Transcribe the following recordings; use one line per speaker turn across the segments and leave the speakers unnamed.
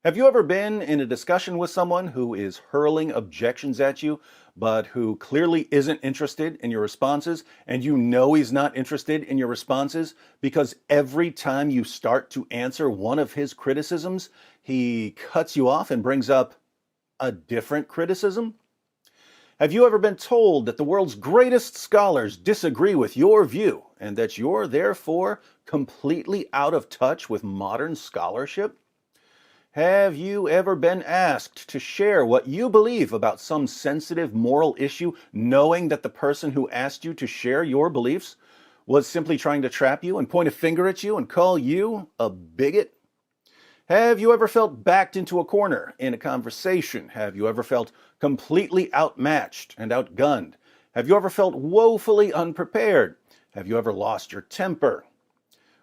Have you ever been in a discussion with someone who is hurling objections at you, but who clearly isn't interested in your responses, and you know he's not interested in your responses because every time you start to answer one of his criticisms, he cuts you off and brings up a different criticism? Have you ever been told that the world's greatest scholars disagree with your view and that you're therefore completely out of touch with modern scholarship? Have you ever been asked to share what you believe about some sensitive moral issue, knowing that the person who asked you to share your beliefs was simply trying to trap you and point a finger at you and call you a bigot? Have you ever felt backed into a corner in a conversation? Have you ever felt completely outmatched and outgunned? Have you ever felt woefully unprepared? Have you ever lost your temper?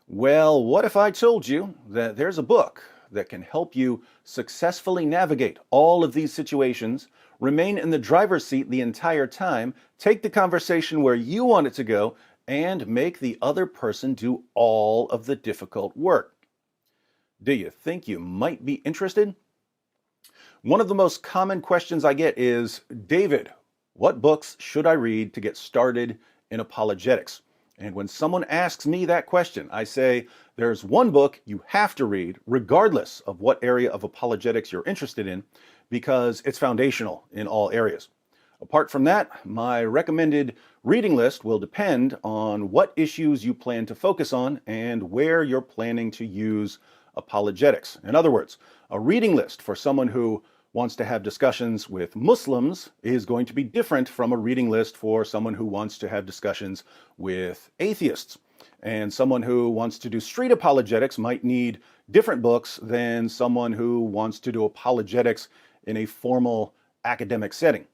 Well, what if I told you that there's a book that can help you successfully navigate all of these situations, remain in the driver's seat the entire time, take the conversation where you want it to go, and make the other person do all of the difficult work? Do you think you might be interested? One of the most common questions I get is, David, what books should I read to get started in apologetics? And when someone asks me that question, I say, there's one book you have to read, regardless of what area of apologetics you're interested in, because it's foundational in all areas. Apart from that, my recommended reading list will depend on what issues you plan to focus on and where you're planning to use apologetics. In other words, a reading list for someone who wants to have discussions with Muslims is going to be different from a reading list for someone who wants to have discussions with atheists. And someone who wants to do street apologetics might need different books than someone who wants to do apologetics in a formal academic setting.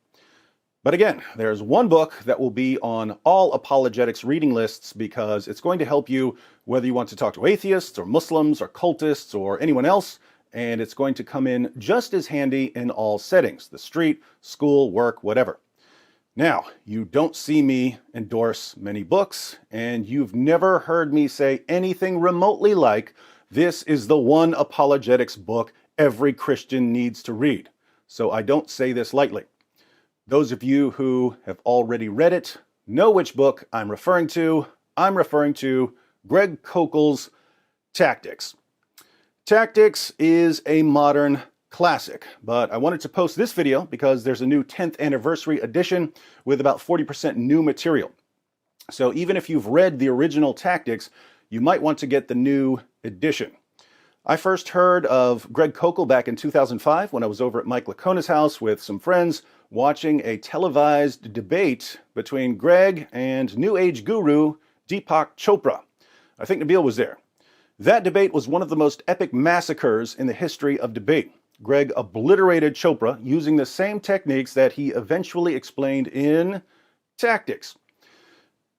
But again, there's one book that will be on all apologetics reading lists because it's going to help you whether you want to talk to atheists or Muslims or cultists or anyone else, and it's going to come in just as handy in all settings, the street, school, work, whatever. Now, you don't see me endorse many books, and you've never heard me say anything remotely like, this is the one apologetics book every Christian needs to read. So I don't say this lightly. Those of you who have already read it know which book I'm referring to. I'm referring to Greg Koukl's Tactics. Tactics is a modern classic, but I wanted to post this video because there's a new 10th anniversary edition with about 40% new material. So even if you've read the original Tactics, you might want to get the new edition. I first heard of Greg Koukl back in 2005 when I was over at Mike Lacona's house with some friends watching a televised debate between Greg and New Age guru Deepak Chopra. I think Nabil was there. That debate was one of the most epic massacres in the history of debate. Greg obliterated Chopra using the same techniques that he eventually explained in Tactics.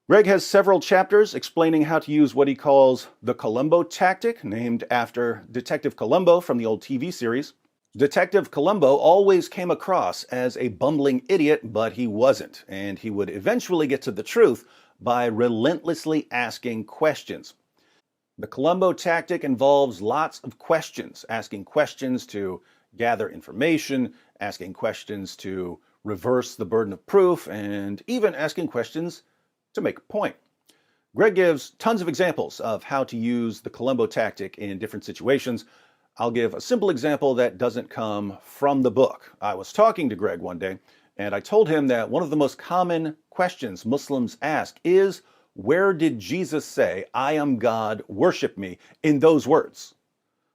Greg has several chapters explaining how to use what he calls the Columbo tactic, named after Detective Columbo from the old TV series. Detective Columbo always came across as a bumbling idiot, but he wasn't, and he would eventually get to the truth by relentlessly asking questions. The Columbo tactic involves lots of questions, asking questions to gather information, asking questions to reverse the burden of proof, and even asking questions to make a point. Greg gives tons of examples of how to use the Columbo tactic in different situations. I'll give a simple example that doesn't come from the book. I was talking to Greg one day, and I told him that one of the most common questions Muslims ask is, where did Jesus say, I am God, worship me, in those words?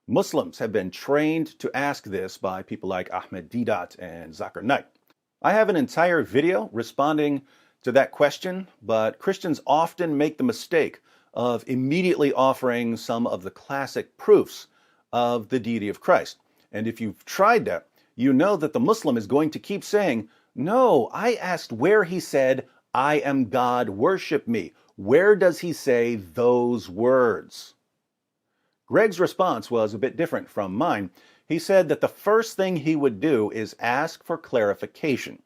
Muslims have been trained to ask this by people like Ahmed Deedat and Zakir Naik. I have an entire video responding to that question, but Christians often make the mistake of immediately offering some of the classic proofs of the deity of Christ. And if you've tried that, you know that the Muslim is going to keep saying, no, I asked where he said, I am God, worship me. Where does he say those words? Greg's response was a bit different from mine. He said that the first thing he would do is ask for clarification.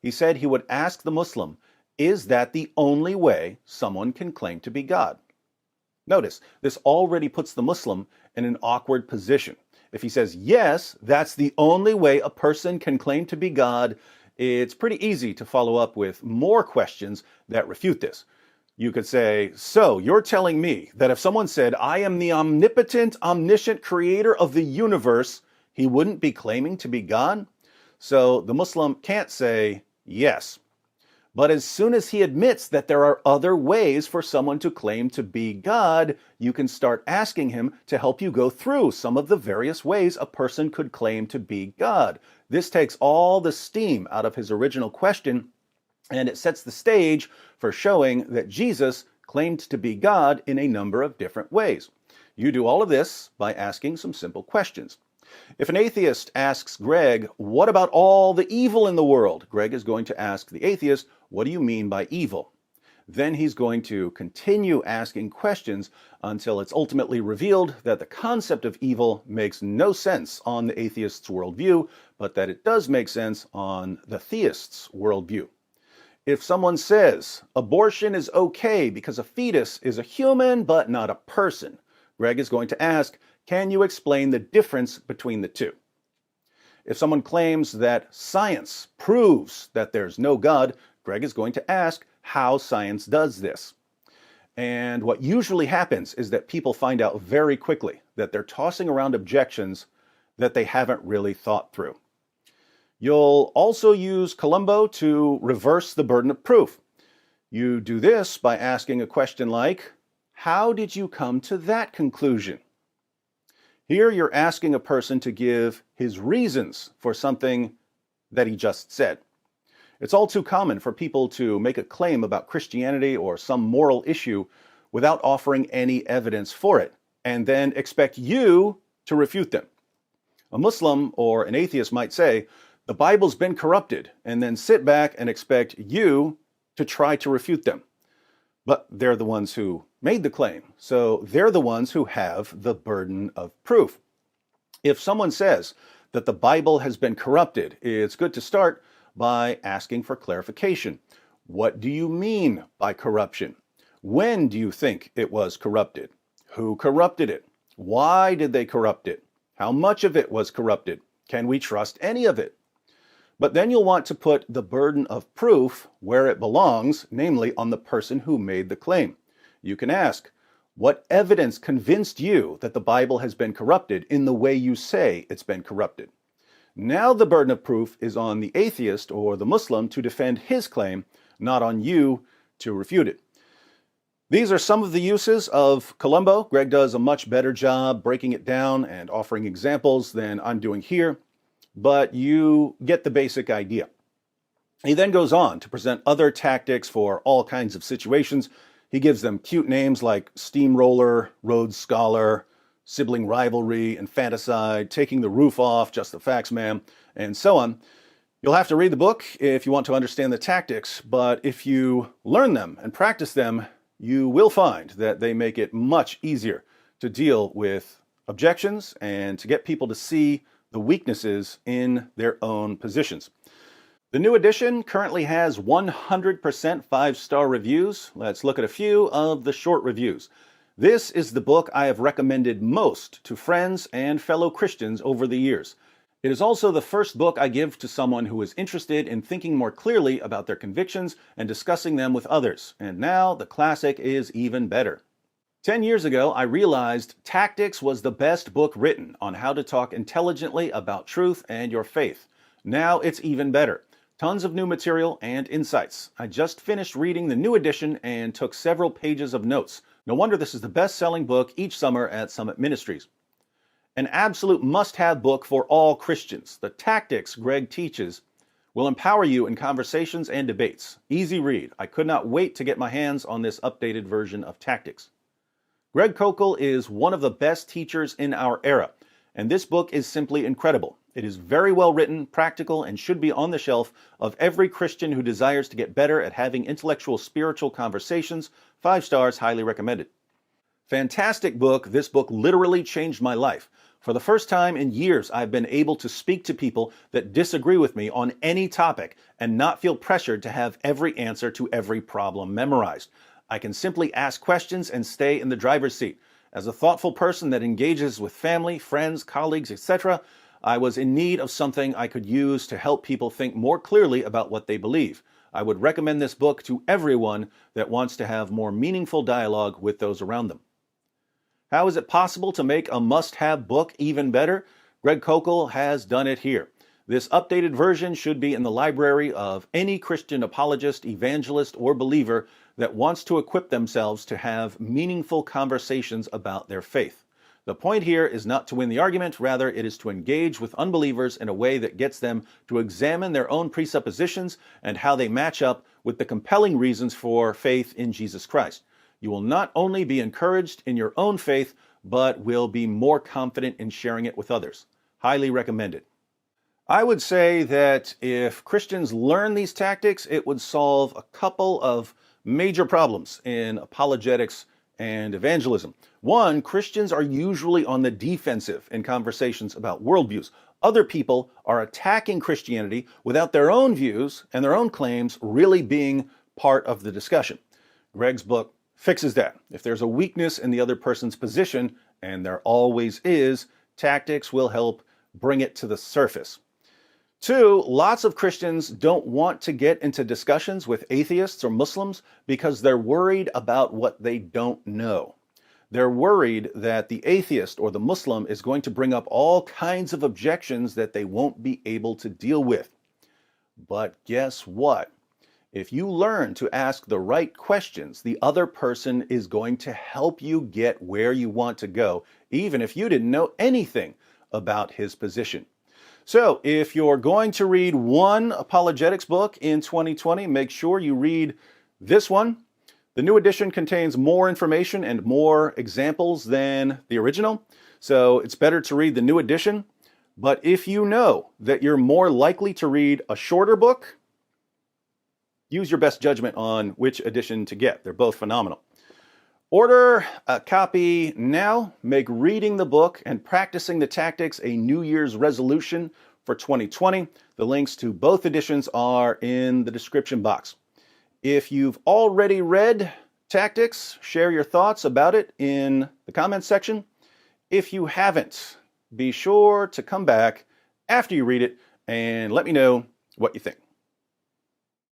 He said he would ask the Muslim, is that the only way someone can claim to be God? Notice, this already puts the Muslim in an awkward position. If he says yes, that's the only way a person can claim to be God, it's pretty easy to follow up with more questions that refute this. You could say, so you're telling me that if someone said, I am the omnipotent, omniscient creator of the universe, he wouldn't be claiming to be God? So the Muslim can't say yes. But as soon as he admits that there are other ways for someone to claim to be God, you can start asking him to help you go through some of the various ways a person could claim to be God. This takes all the steam out of his original question, and it sets the stage for showing that Jesus claimed to be God in a number of different ways. You do all of this by asking some simple questions. If an atheist asks Greg, what about all the evil in the world? Greg is going to ask the atheist, what do you mean by evil? Then he's going to continue asking questions until it's ultimately revealed that the concept of evil makes no sense on the atheist's worldview, but that it does make sense on the theist's worldview. If someone says, abortion is okay because a fetus is a human but not a person, Greg is going to ask, can you explain the difference between the two? If someone claims that science proves that there's no God, Greg is going to ask how science does this. And what usually happens is that people find out very quickly that they're tossing around objections that they haven't really thought through. You'll also use Columbo to reverse the burden of proof. You do this by asking a question like, how did you come to that conclusion? Here you're asking a person to give his reasons for something that he just said. It's all too common for people to make a claim about Christianity or some moral issue without offering any evidence for it, and then expect you to refute them. A Muslim or an atheist might say, the Bible's been corrupted, and then sit back and expect you to try to refute them. But they're the ones who made the claim, so they're the ones who have the burden of proof. If someone says that the Bible has been corrupted, it's good to start by asking for clarification. What do you mean by corruption? When do you think it was corrupted? Who corrupted it? Why did they corrupt it? How much of it was corrupted? Can we trust any of it? But then you'll want to put the burden of proof where it belongs, namely on the person who made the claim. You can ask, what evidence convinced you that the Bible has been corrupted in the way you say it's been corrupted? Now the burden of proof is on the atheist or the Muslim to defend his claim, not on you to refute it. These are some of the uses of Columbo. Greg does a much better job breaking it down and offering examples than I'm doing here, but you get the basic idea. He then goes on to present other tactics for all kinds of situations. He gives them cute names like steamroller, Rhodes Scholar, sibling rivalry, infanticide, taking the roof off, just the facts, ma'am, and so on. You'll have to read the book if you want to understand the tactics, but if you learn them and practice them, you will find that they make it much easier to deal with objections and to get people to see the weaknesses in their own positions. The new edition currently has 100% five-star reviews. Let's look at a few of the short reviews. This is the book I have recommended most to friends and fellow Christians over the years. It is also the first book I give to someone who is interested in thinking more clearly about their convictions and discussing them with others. And now the classic is even better. 10 years ago, I realized Tactics was the best book written on how to talk intelligently about truth and your faith. Now it's even better. Tons of new material and insights. I just finished reading the new edition and took several pages of notes. No wonder this is the best-selling book each summer at Summit Ministries. An absolute must-have book for all Christians. The tactics Greg teaches will empower you in conversations and debates. Easy read. I could not wait to get my hands on this updated version of Tactics. Greg Koukl is one of the best teachers in our era, and this book is simply incredible. It is very well written, practical, and should be on the shelf of every Christian who desires to get better at having intellectual spiritual conversations. 5 stars, highly recommended. Fantastic book. This book literally changed my life. For the first time in years, I've been able to speak to people that disagree with me on any topic and not feel pressured to have every answer to every problem memorized. I can simply ask questions and stay in the driver's seat. As a thoughtful person that engages with family, friends, colleagues, etc., I was in need of something I could use to help people think more clearly about what they believe. I would recommend this book to everyone that wants to have more meaningful dialogue with those around them. How is it possible to make a must-have book even better? Greg Koukl has done it here. This updated version should be in the library of any Christian apologist, evangelist, or believer that wants to equip themselves to have meaningful conversations about their faith. The point here is not to win the argument, rather it is to engage with unbelievers in a way that gets them to examine their own presuppositions and how they match up with the compelling reasons for faith in Jesus Christ. You will not only be encouraged in your own faith, but will be more confident in sharing it with others. Highly recommended. I would say that if Christians learn these tactics, it would solve a couple of major problems in apologetics and evangelism. One, Christians are usually on the defensive in conversations about worldviews. Other people are attacking Christianity without their own views and their own claims really being part of the discussion. Greg's book fixes that. If there's a weakness in the other person's position, and there always is, tactics will help bring it to the surface. Two, lots of Christians don't want to get into discussions with atheists or Muslims because they're worried about what they don't know. They're worried that the atheist or the Muslim is going to bring up all kinds of objections that they won't be able to deal with. But guess what? If you learn to ask the right questions, the other person is going to help you get where you want to go, even if you didn't know anything about his position. So if you're going to read one apologetics book in 2020, make sure you read this one. The new edition contains more information and more examples than the original, so it's better to read the new edition. But if you know that you're more likely to read a shorter book, use your best judgment on which edition to get. They're both phenomenal. Order a copy now. Make reading the book and practicing the tactics a New Year's resolution for 2020. The links to both editions are in the description box. If you've already read Tactics, share your thoughts about it in the comments section. If you haven't, be sure to come back after you read it and let me know what you think.